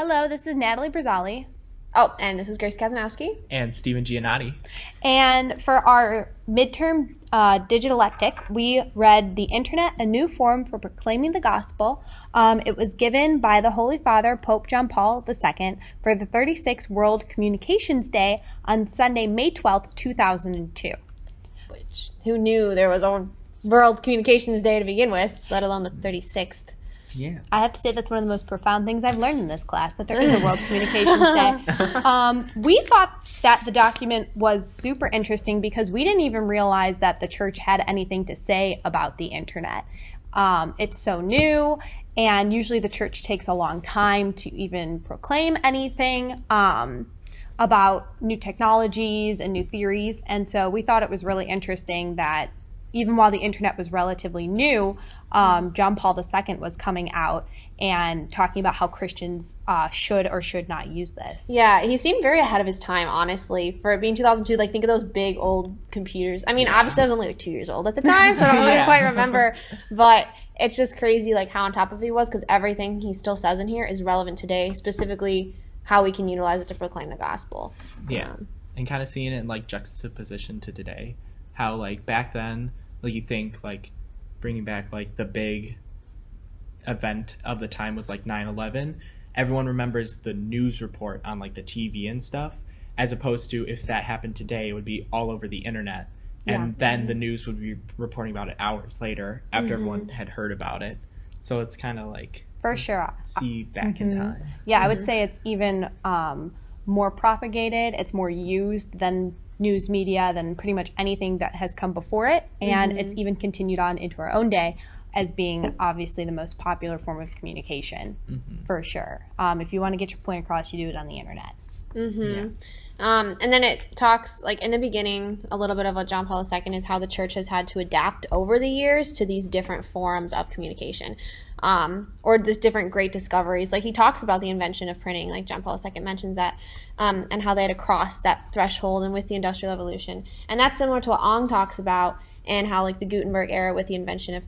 Hello, this is Natalie Brazzale. Oh, and this is Grace Kaczanowski. And Stephen Gianotti. And for our midterm digidalectic, we read The Internet, A New Forum for Proclaiming the Gospel. It was given by the Holy Father, Pope John Paul II, for the 36th World Communications Day on Sunday, May 12th, 2002. Which, who knew there was a World Communications Day to begin with, let alone the 36th? Yeah. I have to say that's one of the most profound things I've learned in this class, that there is a World Communications Day. We thought that the document was super interesting because we didn't even realize that the church had anything to say about the internet. It's so new, and usually the church takes a long time to even proclaim anything about new technologies and new theories. And so we thought it was really interesting that even while the internet was relatively new, John Paul II was coming out and talking about how Christians should or should not use this. Yeah, he seemed very ahead of his time, honestly. For it being 2002, like, think of those big old computers. I mean, obviously I was only like 2 years old at the time, so I don't really quite remember. But it's just crazy, like, how on top of he was, because everything he still says in here is relevant today, specifically how we can utilize it to proclaim the gospel. Yeah, and kind of seeing it in, like, juxtaposition to today. How, like, back then, like, you think, like, bringing back, like, the big event of the time was, like, 9/11. Everyone remembers the news report on, like, the TV and stuff, as opposed to if that happened today, it would be all over the internet. And then the news would be reporting about it hours later after everyone had heard about it. So it's kind of like... For sure. See back in time. Yeah, I would say it's even more propagated. It's more used than news media, than pretty much anything that has come before it. And it's even continued on into our own day as being obviously the most popular form of communication, for sure. If you want to get your point across, you do it on the internet. And then it talks, like, in the beginning, a little bit of what John Paul II is how the church has had to adapt over the years to these different forms of communication, or just different great discoveries. Like, he talks about the invention of printing, like John Paul II mentions that, and how they had to cross that threshold and with the Industrial Revolution. And that's similar to what Ong talks about, and how, like, the Gutenberg era with the invention of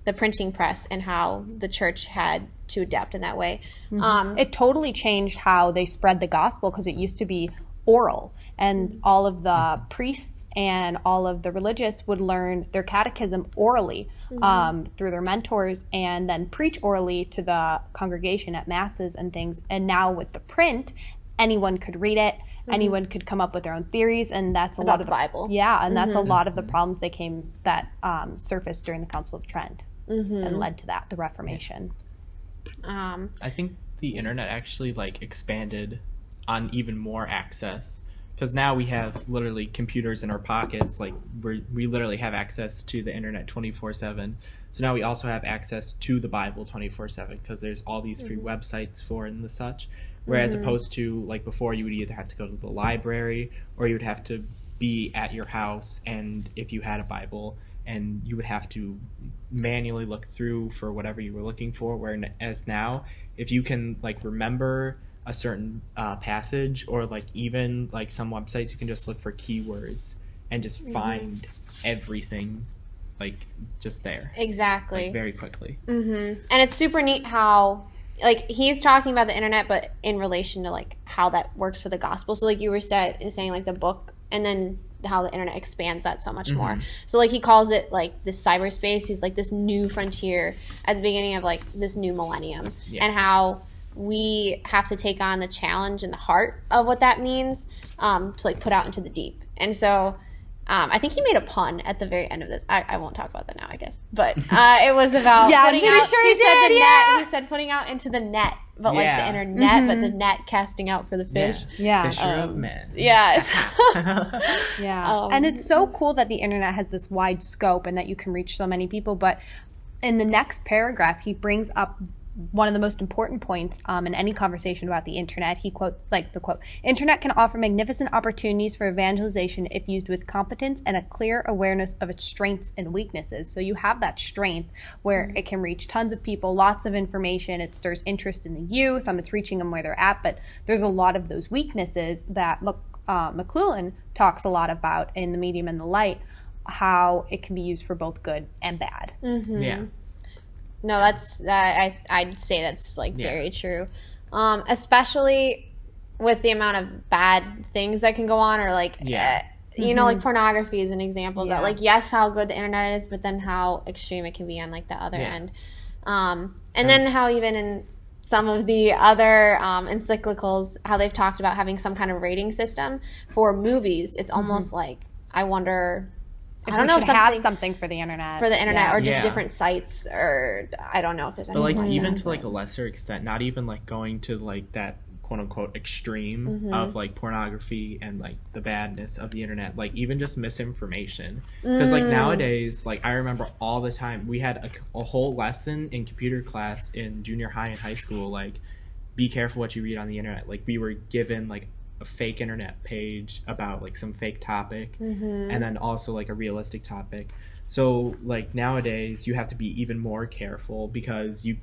the printing press and how the church had to adapt in that way. It totally changed how they spread the gospel, because it used to be oral, and all of the priests and all of the religious would learn their catechism orally through their mentors, and then preach orally to the congregation at masses and things. And now with the print, anyone could read it. Anyone could come up with their own theories, and that's a lot of the Bible. Yeah, and that's a lot of the problems that surfaced during the Council of Trent and led to that, the Reformation. I think the internet actually, like, expanded on even more access, because now we have literally computers in our pockets. Like, we literally have access to the internet 24/7. So now we also have access to the Bible 24/7, because there's all these free websites for it and the such. Whereas opposed to, like, before, you would either have to go to the library, or you would have to be at your house, and if you had a Bible, and you would have to manually look through for whatever you were looking for. Whereas now, if you can, like, remember a certain passage, or, like, even, like, some websites, you can just look for keywords and just find everything, like, just there. Exactly. Like, very quickly. And it's super neat how, like, he's talking about the internet, but in relation to, like, how that works for the gospel. So, like you were saying, like, the book, and then how the internet expands that so much more. So, like, he calls it, like, this cyberspace. He's like this new frontier at the beginning of, like, this new millennium, and how we have to take on the challenge and the heart of what that means to, like, put out into the deep. And so I think he made a pun at the very end of this. I won't talk about that now, I guess. But it was about putting out. Sure he said did, the net. He said putting out into the net, but like the internet, but the net casting out for the fish. Fisher of men. Yeah. And it's so cool that the internet has this wide scope and that you can reach so many people. But in the next paragraph, he brings up one of the most important points in any conversation about the internet. He quote, "Internet can offer magnificent opportunities for evangelization if used with competence and a clear awareness of its strengths and weaknesses." So you have that strength where it can reach tons of people, lots of information. It stirs interest in the youth. It's reaching them where they're at. But there's a lot of those weaknesses that McLuhan talks a lot about in The Medium and the Light, how it can be used for both good and bad. Yeah. No, that's I'd say that's, like, very true. especially with the amount of bad things that can go on, or like, you know, like pornography is an example of that. Like, yes, how good the internet is, but then how extreme it can be on like the other end. And then how even in some of the other encyclicals, how they've talked about having some kind of rating system for movies. It's almost like, I wonder, I don't know if have something for the internet. Or just different sites, or I don't know if there's anything. But like even that. to like a lesser extent, not even like going to like that quote unquote extreme of like pornography and like the badness of the internet, like even just misinformation. Because like nowadays, like I remember all the time we had a whole lesson in computer class in junior high and high school, like be careful what you read on the internet. Like we were given like a fake internet page about like some fake topic and then also like a realistic topic. So like nowadays you have to be even more careful, because you,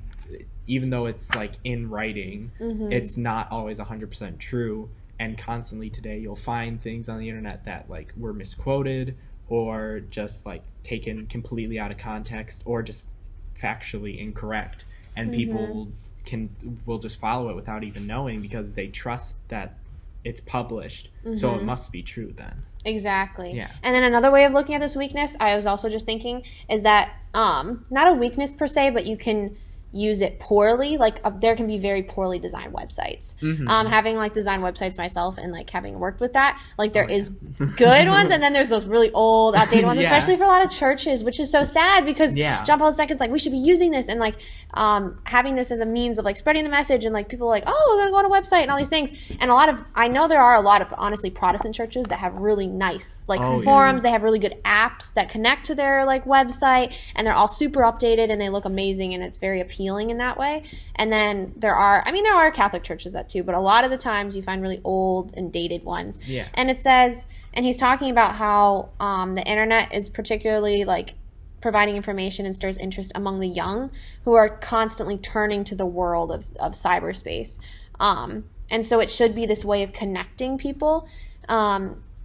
even though it's like in writing, it's not always 100% true, and constantly today you'll find things on the internet that like were misquoted or just like taken completely out of context or just factually incorrect, and people will just follow it without even knowing, because they trust that it's published, so it must be true then. Exactly. Yeah. And then another way of looking at this weakness, I was also just thinking, is that not a weakness per se, but you can use it poorly. Like there can be very poorly designed websites. Having like designed websites myself and like having worked with that, like there is good ones, and then there's those really old, outdated ones, especially for a lot of churches, which is so sad, because John Paul II's like, we should be using this and like having this as a means of like spreading the message, and like people are like, oh, we're gonna go on a website and all these things. And I know there are a lot of honestly Protestant churches that have really nice like forums. They have really good apps that connect to their like website, and they're all super updated and they look amazing, and it's very appealing in that way. And then there are Catholic churches that too, but a lot of the times you find really old and dated ones. And it says, and he's talking about how the internet is particularly like providing information and stirs interest among the young, who are constantly turning to the world of cyberspace. And so it should be this way of connecting people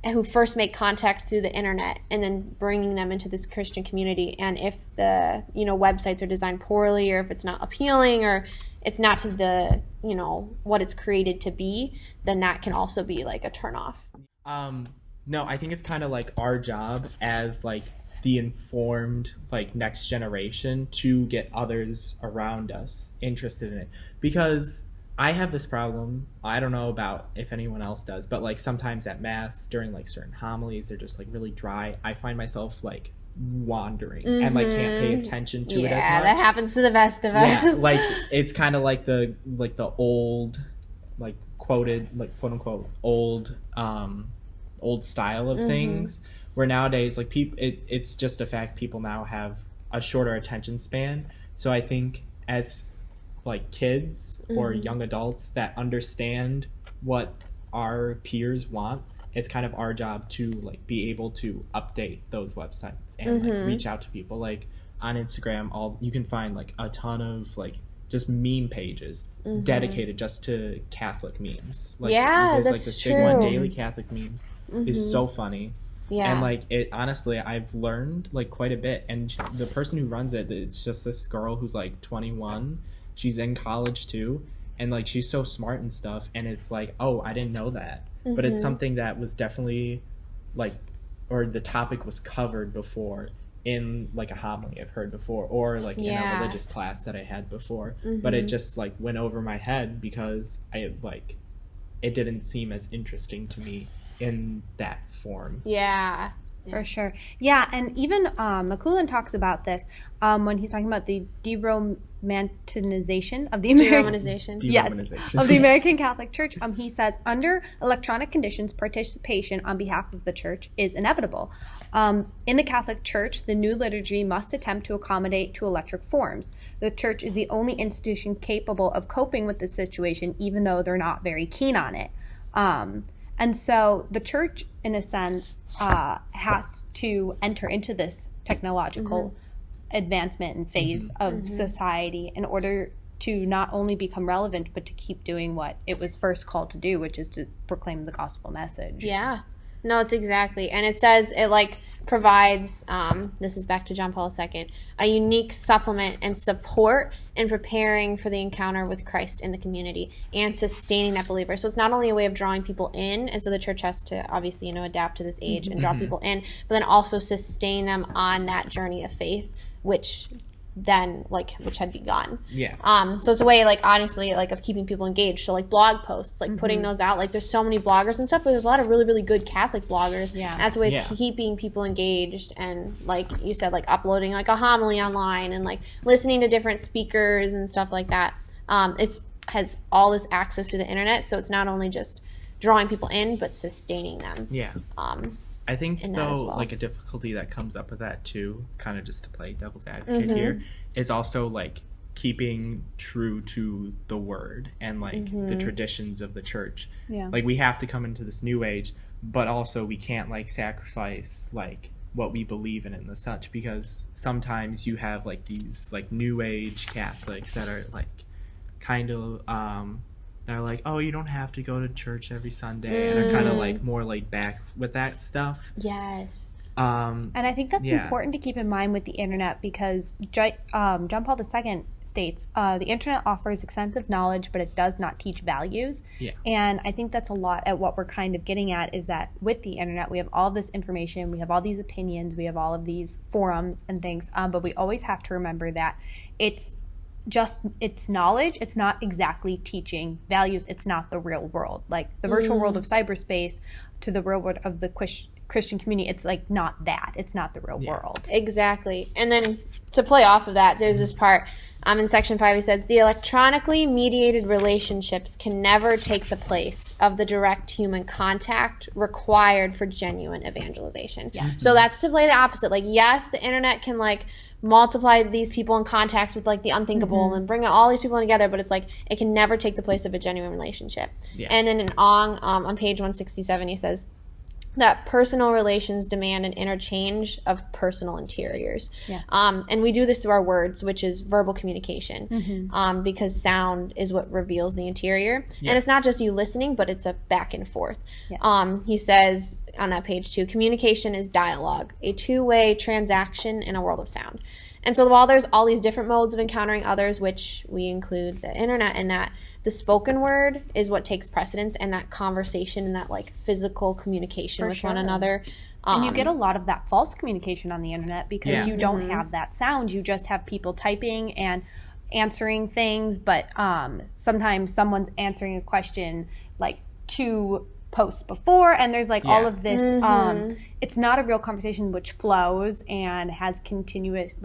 who first make contact through the internet, and then bringing them into this Christian community. And if the websites are designed poorly, or if it's not appealing, or it's not to the what it's created to be, then that can also be like a turnoff. No, I think it's kind of like our job as like the informed like next generation to get others around us interested in it, because I have this problem. I don't know about if anyone else does, but like sometimes at mass during like certain homilies, they're just like really dry. I find myself like wandering and like can't pay attention to it as much. Yeah, that happens to the best of us. Yeah, like it's kind of like the old like quoted like quote unquote old style of things, where nowadays like it's just a fact, people now have a shorter attention span. So I think as like kids or young adults that understand what our peers want, it's kind of our job to like be able to update those websites and like reach out to people. Like on Instagram, you can find like a ton of like just meme pages dedicated just to Catholic memes. Like, that's like this true. big one, Daily Catholic Memes, is so funny. And like it, honestly, I've learned like quite a bit. And the person who runs it, it's just this girl who's like 21. She's in college too, and like she's so smart and stuff. And it's like, oh, I didn't know that, but it's something that was definitely like, or the topic was covered before in like a homily I've heard before, or like in a religious class that I had before. But it just like went over my head because it didn't seem as interesting to me in that form. Yeah. For sure. Yeah, and even McLuhan talks about this when he's talking about the deromanization of the American of the American Catholic Church. He says, under electronic conditions, participation on behalf of the Church is inevitable. In the Catholic Church, the new liturgy must attempt to accommodate to electric forms. The Church is the only institution capable of coping with the situation, even though they're not very keen on it. And so the Church, in a sense, has to enter into this technological advancement and phase of society in order to not only become relevant, but to keep doing what it was first called to do, which is to proclaim the gospel message. Yeah. No, it's exactly. And it says it like provides, this is back to John Paul II, a unique supplement and support in preparing for the encounter with Christ in the community and sustaining that believer. So it's not only a way of drawing people in, and so the church has to obviously, adapt to this age and draw people in, but then also sustain them on that journey of faith, which had begun. Yeah. So it's a way, like, honestly, like, of keeping people engaged. So, like, blog posts, like, putting those out. Like, there's so many bloggers and stuff, but there's a lot of really, really good Catholic bloggers. Yeah. That's a way of keeping people engaged and, like you said, like, uploading, like, a homily online and, like, listening to different speakers and stuff like that. It has all this access to the internet, so it's not only just drawing people in, but sustaining them. Yeah. I think, though, well. like, a difficulty that comes up with that, too, kind of just to play devil's advocate here, is also, like, keeping true to the word and, like, the traditions of the church. Yeah. Like, we have to come into this new age, but also we can't, like, sacrifice, like, what we believe in and the such, because sometimes you have, like, these, like, new age Catholics that are, like, kind of, they're like, oh, you don't have to go to church every Sunday, and are kind of like more laid back with that stuff. Yes. And I think that's important to keep in mind with the internet, because John Paul II states, the internet offers extensive knowledge, but it does not teach values. Yeah. And I think that's a lot at what we're kind of getting at, is that with the internet, we have all this information, we have all these opinions, we have all of these forums and things, but we always have to remember that it's knowledge. It's not exactly teaching values. It's not the real world. Like the virtual world of cyberspace to the real world of the Christian community, it's like not that. It's not the real world. Exactly. And then to play off of that, there's this part in section 5, he says, the electronically mediated relationships can never take the place of the direct human contact required for genuine evangelization. Yes. So that's to play the opposite. Like, yes, the internet can, like, multiply these people in contacts with, like, the unthinkable and bring all these people together, but it's like it can never take the place of a genuine relationship. Yeah. And in an on page 167, he says that personal relations demand an interchange of personal interiors. Yeah. And we do this through our words, which is verbal communication, because sound is what reveals the interior. Yeah. And it's not just you listening, but it's a back and forth. Yes. He says on that page too, communication is dialogue, a two-way transaction in a world of sound. And so while there's all these different modes of encountering others, which we include the internet in that, the spoken word is what takes precedence, and that conversation and that, like, physical communication with one another. And you get a lot of that false communication on the internet because you don't have that sound. You just have people typing and answering things, but sometimes someone's answering a question like 2 posts before, and there's like all of this it's not a real conversation which flows and has a continuation.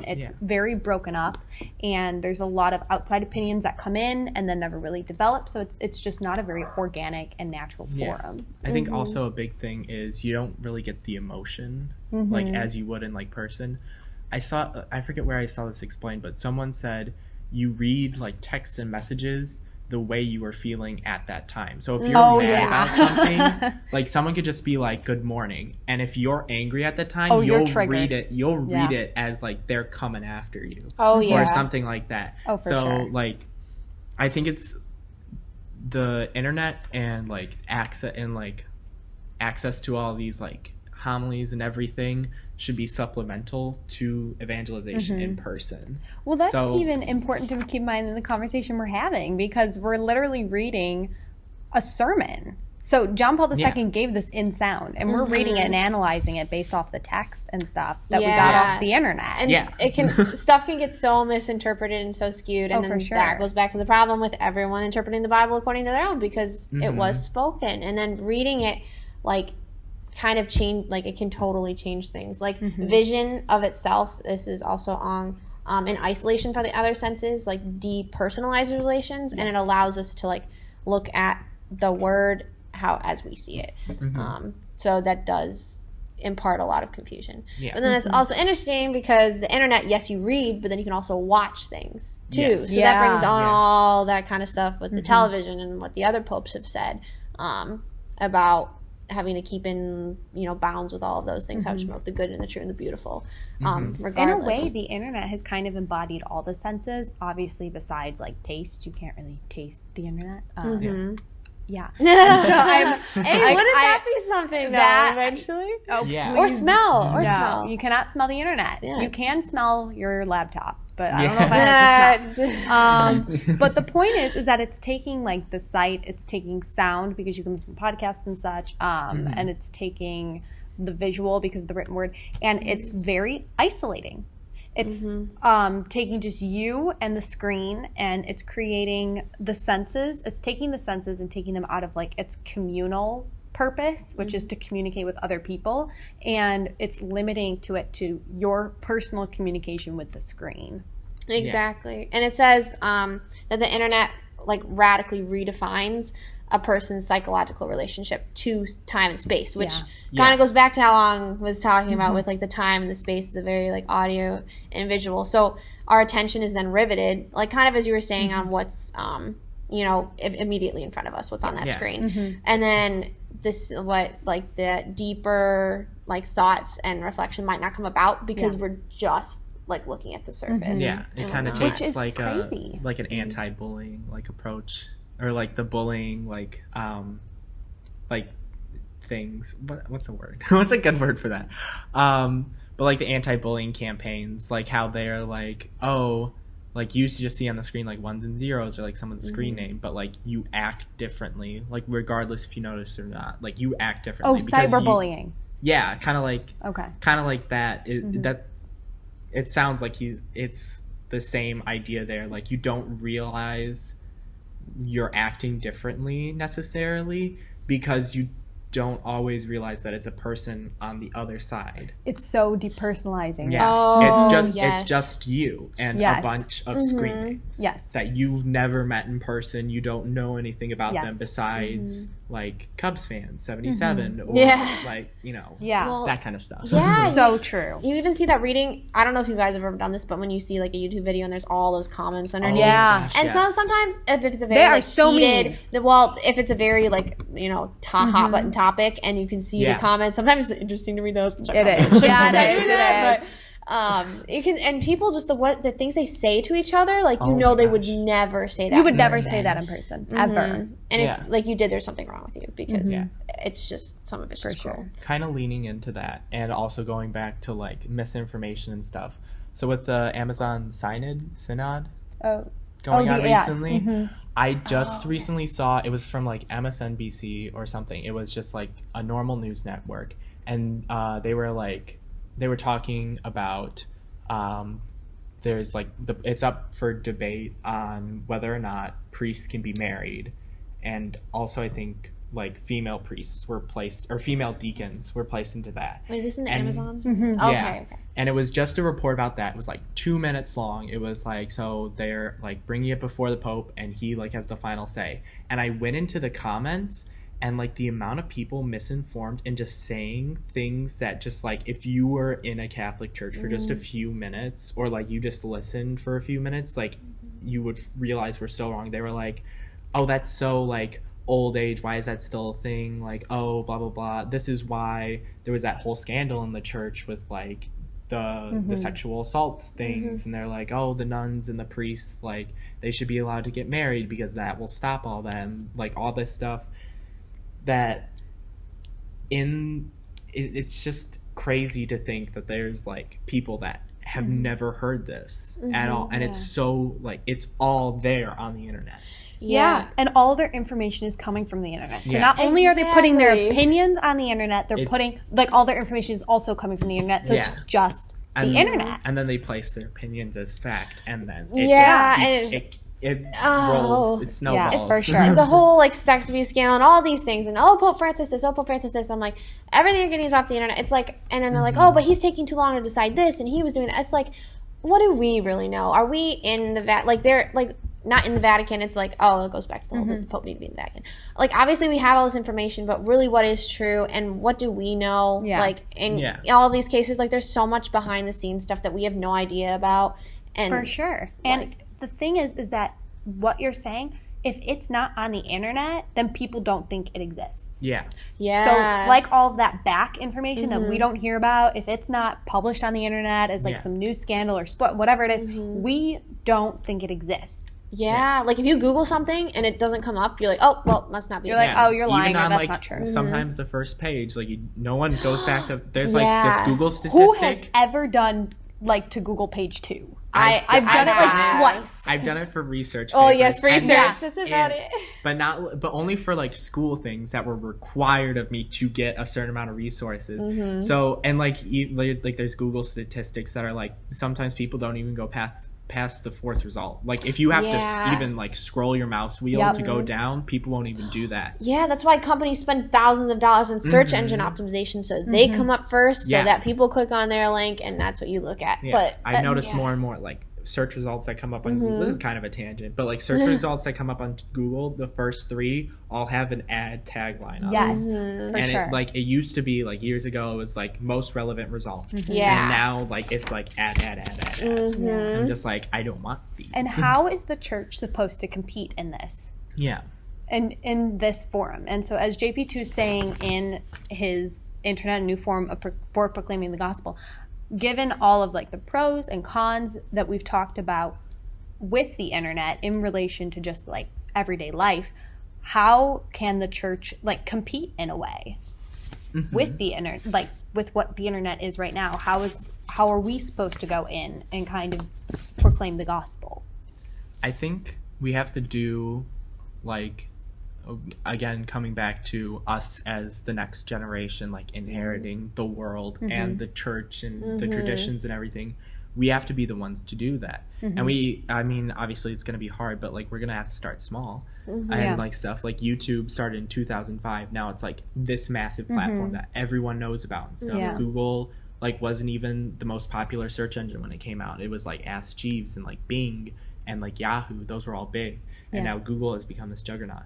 It's very broken up, and there's a lot of outside opinions that come in and then never really develop, so it's just not a very organic and natural forum. I think also a big thing is you don't really get the emotion like as you would in like person. I forget where I saw this explained, but someone said you read like texts and messages the way you were feeling at that time. So if you're mad about something, like someone could just be like, good morning. And if you're angry at the time, you'll read it as like they're coming after you. Or something like that. Like, I think it's the internet and like access to all these like homilies and everything should be supplemental to evangelization in person. Well, that's even important to keep in mind in the conversation we're having, because we're literally reading a sermon. So John Paul II gave this in sound, and we're reading it and analyzing it based off the text and stuff that we got off the internet. And it can stuff can get so misinterpreted and so skewed, and then that goes back to the problem with everyone interpreting the Bible according to their own, because it was spoken, and then reading it like kind of change, like it can totally change things. Like vision of itself, this is also on in isolation for the other senses, like depersonalized relations, and it allows us to like look at the word as we see it. So that does impart a lot of confusion. But then it's also interesting because the internet, yes, you read, but then you can also watch things too. So that brings on all that kind of stuff with the television and what the other popes have said about having to keep in, bounds with all of those things, how to promote the good and the true and the beautiful. Regardless. In a way, the internet has kind of embodied all the senses. Obviously, besides like taste, you can't really taste the internet. Yeah. Hey, wouldn't that be something that- eventually? Oh, Yeah. Or please. smell. Or No, smell. you cannot smell the internet. Yeah. You can smell your laptop, but I don't Yeah. know if I like to smell. But the point is that it's taking like the sight, it's taking sound because you can listen to podcasts and such, and it's taking the visual because of the written word, and it's very isolating. It's taking just you and the screen, and it's creating the senses. It's taking the senses and taking them out of like its communal purpose, which is to communicate with other people, and it's limiting to your personal communication with the screen. Exactly. And it says that the internet like radically redefines a person's psychological relationship to time and space, which kind of goes back to how Long was talking about with like the time and the space, the very like audio and visual. So our attention is then riveted, like kind of as you were saying, on what's immediately in front of us, what's on that screen. And then what like the deeper like thoughts and reflection might not come about because we're just like looking at the surface. Yeah, it kind of Which takes is like crazy. like an anti-bullying like approach, or like the bullying like things. What's a word? What's a good word for that? But like the anti-bullying campaigns, like how they're like, oh, like you used to just see on the screen like ones and zeros or like someone's screen name, but like you act differently, like regardless if you notice or not, like you act differently. Oh, because cyberbullying. Yeah, kind of like that. That it sounds like it's the same idea there. Like you don't realize you're acting differently necessarily because you don't always realize that it's a person on the other side. It's so depersonalizing. Yeah. Oh, It's just you and a bunch of screenings that you've never met in person. You don't know anything about them besides like Cubs fans, 77 or like, Well, that kind of stuff. Yeah. So true. You even see that reading. I don't know if you guys have ever done this, but when you see like a YouTube video and there's all those comments underneath. Yeah. And sometimes if it's a very They are like so heated, mean. If it's a very like hot button topic and you can see the comments, sometimes it's interesting to read those. It is. Yeah, it is. You can, and people just the things they say to each other, like they would never say that. You would never say that in person ever. And if like you did, there's something wrong with you because it's just some of it's just cruel. Kind of leaning into that, and also going back to like misinformation and stuff. So with the Amazon synod going on recently, I just recently saw, it was from like MSNBC or something. It was just like a normal news network, and they were talking about there's like it's up for debate on whether or not priests can be married, and also I think like female priests were placed, or female deacons were placed into that. Wait, is this in the Amazon? Yeah. Okay. And it was just a report about that. It was like 2 minutes long. It was like, so they're like bringing it before the Pope, and he like has the final say. And I went into the comments, and like the amount of people misinformed and just saying things that just like, if you were in a Catholic church for just a few minutes, or like you just listened for a few minutes, like you would realize we're so wrong. They were like, oh, that's so like old age, why is that still a thing? Like, oh, blah blah blah, this is why there was that whole scandal in the church with like the sexual assault things, and they're like, oh, the nuns and the priests, like they should be allowed to get married because that will stop all that, and like all this stuff that it's just crazy to think that there's like people that have never heard this at all, and it's so like it's all there on the internet. Yeah, and all their information is coming from the internet. So Yeah. not only are they putting their opinions on the internet, they're putting like all their information is also coming from the internet. So it's just the internet. And then they place their opinions as fact, and then it rolls, it snowballs. Yeah, for sure. The whole like sex abuse scandal and all these things, and Pope Francis this, Pope Francis this. I'm like, everything you're getting is off the internet. It's like, and then they're like, oh, but he's taking too long to decide this, and he was doing that. It's like, what do we really know? Are we in the like they're like not in the Vatican? It's like, oh, it goes back to the whole, does the Pope need to be in the Vatican? Like, obviously we have all this information, but really what is true and what do we know? Yeah. Like, in all these cases, like there's so much behind the scenes stuff that we have no idea about. And for sure. And the thing is that what you're saying, if it's not on the internet, then people don't think it exists. Yeah. So like all of that back information that we don't hear about, if it's not published on the internet as like some news scandal or whatever it is, we don't think it exists. Yeah, like if you Google something and it doesn't come up, you're like, oh, well, it must not be. You're like, Yeah. oh, you're lying, Even or on, that's like, not true. sometimes the first page, like no one goes back to. There's Yeah. like this Google Who has statistic. ever done like to Google page 2? I've I've done it like twice. I've done it for research. Oh papers, yes, research. Yeah. That's about and- it. but only for like school things that were required of me to get a certain amount of resources. Mm-hmm. So and like there's Google statistics that are like sometimes people don't even go past the fourth result. Like if you have Yeah. to even like scroll your mouse wheel Yep. to go down, people won't even do that. Yeah, that's why companies spend thousands of dollars on search engine optimization so they come up first, so Yeah. that people click on their link and that's what you look at. Yeah. But I noticed yeah. more and more like search results that come up on Google. This is kind of a tangent, but like search results that come up on Google, the first 3 all have an ad tagline on Yes, them. for And sure. it used to be like years ago it was like most relevant result. Yeah. And now like it's like ad. I'm just like I don't want these. And how is the church supposed to compete in this? Yeah. In this forum? And so as JP2 is saying in his Internet a New Forum for Proclaiming the Gospel, given all of like the pros and cons that we've talked about with the internet in relation to just like everyday life, how can the church like compete in a way with the internet, like with what the internet is right now? How are we supposed to go in and kind of proclaim the gospel? I think we have to do like again coming back to us as the next generation, like inheriting the world and the church and the traditions and everything. We have to be the ones to do that. And I mean obviously it's going to be hard, but like we're going to have to start small. And like stuff like YouTube started in 2005. Now it's like this massive platform that everyone knows about and stuff. Yeah. Google like wasn't even the most popular search engine when it came out. It was like Ask Jeeves and like Bing and like Yahoo. Those were all big. And now Google has become this juggernaut.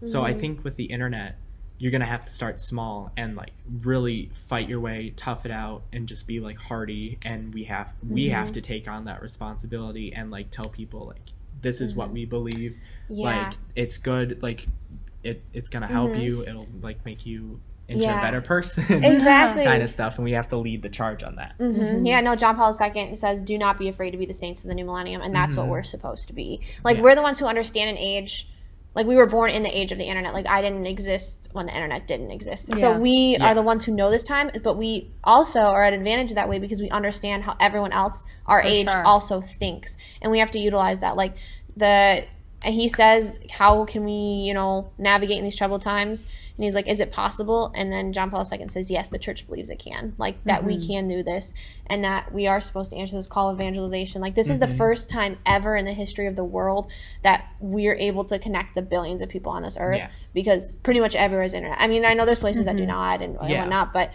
So I think with the internet, you're going to have to start small and like really fight your way, tough it out, and just be like hardy. And we have to take on that responsibility and like tell people like, this is what we believe. Yeah. Like it's good. Like it's going to help you. It'll like make you into a better person. Exactly. Kind of stuff. And we have to lead the charge on that. Yeah, no, John Paul II says, do not be afraid to be the saints of the new millennium. And that's what we're supposed to be. Like, we're the ones who understand an age. Like, we were born in the age of the internet. Like, I didn't exist when the internet didn't exist. So we are the ones who know this time, but we also are at an advantage that way because we understand how everyone else our age also thinks. And we have to utilize that. Like, and he says, how can we, navigate in these troubled times? And he's like, is it possible? And then John Paul II says, yes, the church believes it can. Like, that we can do this and that we are supposed to answer this call of evangelization. Like, this is the first time ever in the history of the world that we're able to connect the billions of people on this earth because pretty much everywhere is internet. I mean, I know there's places that do not and whatnot, but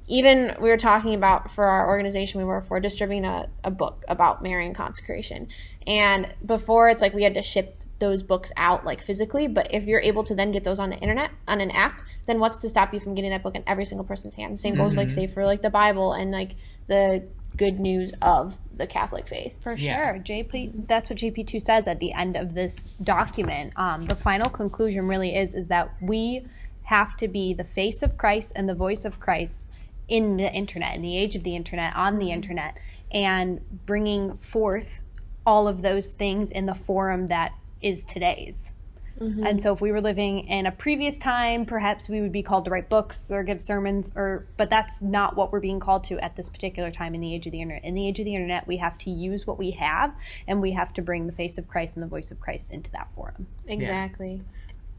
even we were talking about for our organization we work for distributing a book about Marian consecration, and before it's like we had to ship those books out like physically, but if you're able to then get those on the internet on an app, then what's to stop you from getting that book in every single person's hand? The same goes like say for like the Bible and like the good news of the Catholic faith. For sure. JP, that's what JP2 says at the end of this document. The final conclusion really is that we have to be the face of Christ and the voice of Christ in the internet, in the age of the internet, on the internet, and bringing forth all of those things in the forum that is today's. And so if we were living in a previous time, perhaps we would be called to write books or give sermons, but that's not what we're being called to at this particular time in the age of the internet. In the age of the internet, we have to use what we have, and we have to bring the face of Christ and the voice of Christ into that forum. Exactly.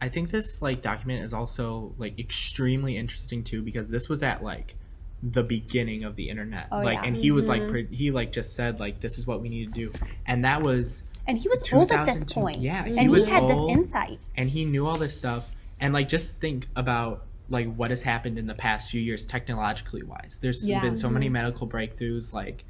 I think this like document is also like extremely interesting too because this was at like the beginning of the internet. And he was like he like just said like this is what we need to do, and that was. And he was old at this point. Yeah, and he had old, this insight. and he knew all this stuff. And like just think about like what has happened in the past few years technologically wise. There's been so many medical breakthroughs like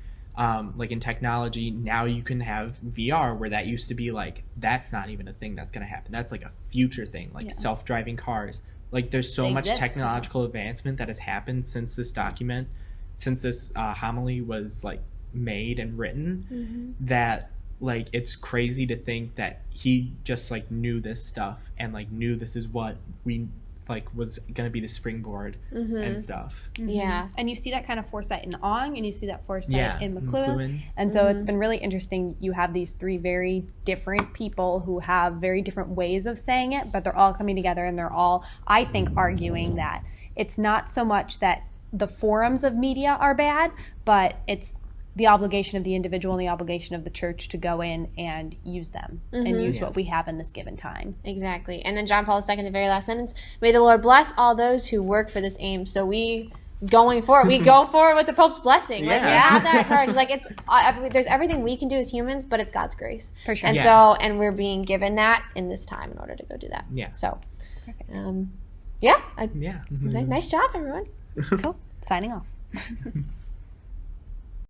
in technology. Now you can have VR where that used to be like that's not even a thing that's going to happen. That's like a future thing, like self-driving cars. Like there's so much technological advancement that has happened since this document, since this homily was like made and written, that like it's crazy to think that he just like knew this stuff and like knew this is what we like was going to be the springboard and stuff. Yeah. And you see that kind of foresight in Ong, and you see that foresight in McLuhan. McLuhan. And so it's been really interesting. You have these three very different people who have very different ways of saying it, but they're all coming together, and they're all, I think, arguing that it's not so much that the forums of media are bad, but it's the obligation of the individual and the obligation of the church to go in and use them and use what we have in this given time. Exactly. And then John Paul II, the very last sentence, may the Lord bless all those who work for this aim. So we going forward, we go forward with the Pope's blessing. Like, we have that courage. Like, it's there's everything we can do as humans, but it's God's grace. For sure. And so, and we're being given that in this time in order to go do that. Yeah. So, Perfect. nice job, everyone. Cool. Signing off.